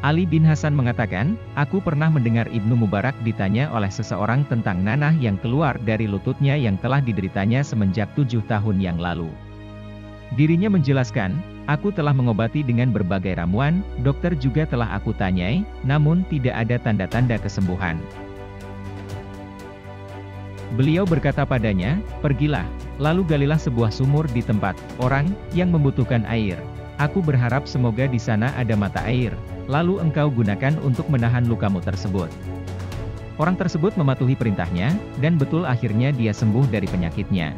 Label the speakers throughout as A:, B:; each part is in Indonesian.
A: Ali bin Hasan mengatakan, aku pernah mendengar Ibnu Mubarak ditanya oleh seseorang tentang nanah yang keluar dari lututnya yang telah dideritanya semenjak 7 tahun yang lalu. Dirinya menjelaskan, aku telah mengobati dengan berbagai ramuan, dokter juga telah aku tanyai, namun tidak ada tanda-tanda kesembuhan. Beliau berkata padanya, pergilah, lalu galilah sebuah sumur di tempat orang yang membutuhkan air. Aku berharap semoga di sana ada mata air. Lalu engkau gunakan untuk menahan lukamu tersebut. Orang tersebut mematuhi perintahnya, dan betul akhirnya dia sembuh dari penyakitnya.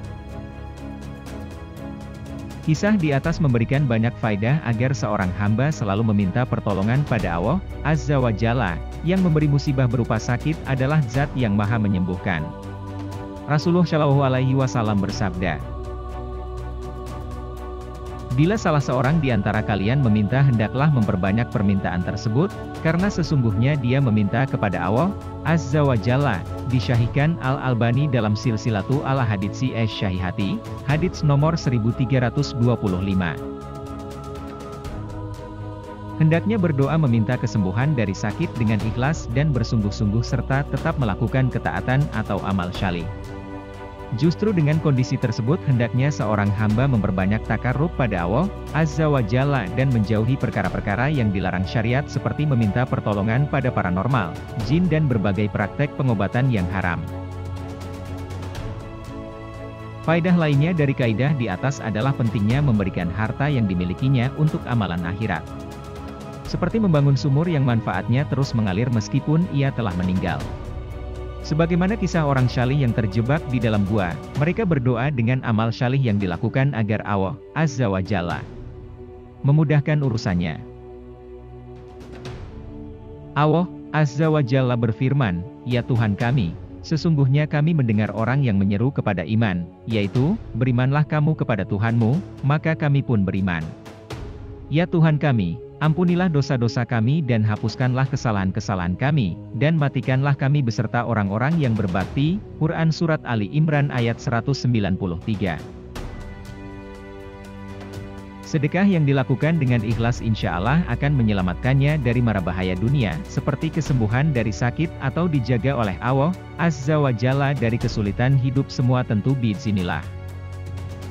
A: Kisah di atas memberikan banyak faedah agar seorang hamba selalu meminta pertolongan pada Allah Azza wa Jalla, yang memberi musibah berupa sakit adalah zat yang maha menyembuhkan. Rasulullah Shallallahu Alaihi Wasallam bersabda, bila salah seorang di antara kalian meminta hendaklah memperbanyak permintaan tersebut, karena sesungguhnya dia meminta kepada Allah Azza wa Jalla. Disyahihkan Al-Albani dalam Silsilatu al-Ahaditsi Asy-Syahihati, hadits nomor 1325. Hendaknya berdoa meminta kesembuhan dari sakit dengan ikhlas dan bersungguh-sungguh serta tetap melakukan ketaatan atau amal syalih. Justru dengan kondisi tersebut hendaknya seorang hamba memperbanyak takarrub pada Allah Azza wa Jalla dan menjauhi perkara-perkara yang dilarang syariat seperti meminta pertolongan pada paranormal, jin dan berbagai praktek pengobatan yang haram. Faedah lainnya dari kaidah di atas adalah pentingnya memberikan harta yang dimilikinya untuk amalan akhirat. Seperti membangun sumur yang manfaatnya terus mengalir meskipun ia telah meninggal. Sebagaimana kisah orang syalih yang terjebak di dalam gua, mereka berdoa dengan amal syalih yang dilakukan agar Allah Azza wa Jalla memudahkan urusannya. Allah Azza wa Jalla berfirman, ya Tuhan kami, sesungguhnya kami mendengar orang yang menyeru kepada iman, yaitu, berimanlah kamu kepada Tuhanmu, maka kami pun beriman. Ya Tuhan kami, ampunilah dosa-dosa kami dan hapuskanlah kesalahan-kesalahan kami, dan matikanlah kami beserta orang-orang yang berbakti. Quran Surat Ali Imran ayat 193. Sedekah yang dilakukan dengan ikhlas insya Allah akan menyelamatkannya dari mara bahaya dunia, seperti kesembuhan dari sakit atau dijaga oleh Allah Azza wa Jalla dari kesulitan hidup semua tentu biiznillah.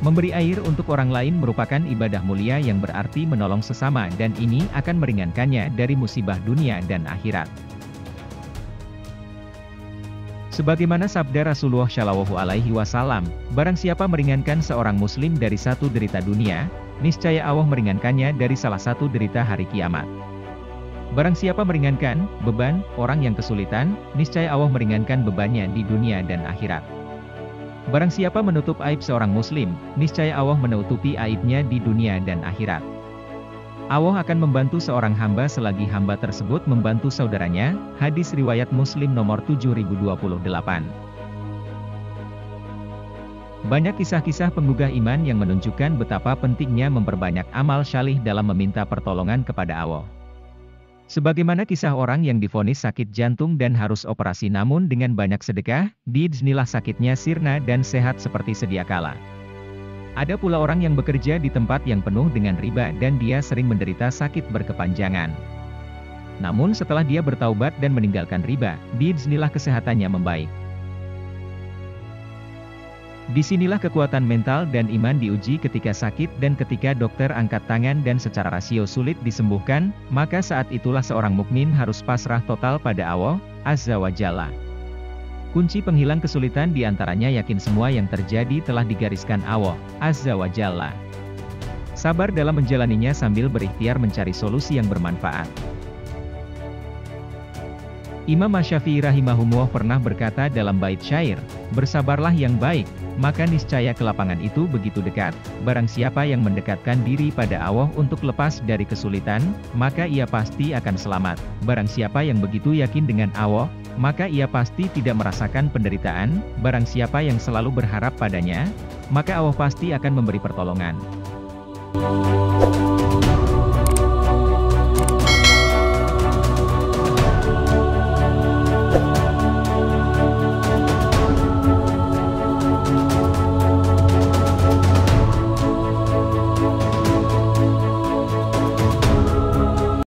A: Memberi air untuk orang lain merupakan ibadah mulia yang berarti menolong sesama dan ini akan meringankannya dari musibah dunia dan akhirat. Sebagaimana sabda Rasulullah Shallallahu Alaihi Wasallam, barang siapa meringankan seorang muslim dari satu derita dunia, niscaya Allah meringankannya dari salah satu derita hari kiamat. Barang siapa meringankan beban orang yang kesulitan, niscaya Allah meringankan bebannya di dunia dan akhirat. Barang siapa menutup aib seorang muslim, niscaya Allah menutupi aibnya di dunia dan akhirat. Allah akan membantu seorang hamba selagi hamba tersebut membantu saudaranya. Hadis riwayat Muslim nomor 7028. Banyak kisah-kisah penggugah iman yang menunjukkan betapa pentingnya memperbanyak amal syalih dalam meminta pertolongan kepada Allah. Sebagaimana kisah orang yang divonis sakit jantung dan harus operasi namun dengan banyak sedekah, biiznillah sakitnya sirna dan sehat seperti sedia kala. Ada pula orang yang bekerja di tempat yang penuh dengan riba dan dia sering menderita sakit berkepanjangan. Namun setelah dia bertaubat dan meninggalkan riba, biiznillah kesehatannya membaik. Disinilah kekuatan mental dan iman diuji ketika sakit dan ketika dokter angkat tangan dan secara rasio sulit disembuhkan, maka saat itulah seorang mukmin harus pasrah total pada Allah Azza wa Jalla. Kunci penghilang kesulitan diantaranya yakin semua yang terjadi telah digariskan Allah Azza wa Jalla. Sabar dalam menjalaninya sambil berikhtiar mencari solusi yang bermanfaat. Imam Asy-Syafi'i rahimahullah pernah berkata dalam bait syair, bersabarlah yang baik, maka niscaya kelapangan itu begitu dekat. Barang siapa yang mendekatkan diri pada Allah untuk lepas dari kesulitan, maka ia pasti akan selamat. Barang siapa yang begitu yakin dengan Allah, maka ia pasti tidak merasakan penderitaan. Barang siapa yang selalu berharap padanya, maka Allah pasti akan memberi pertolongan.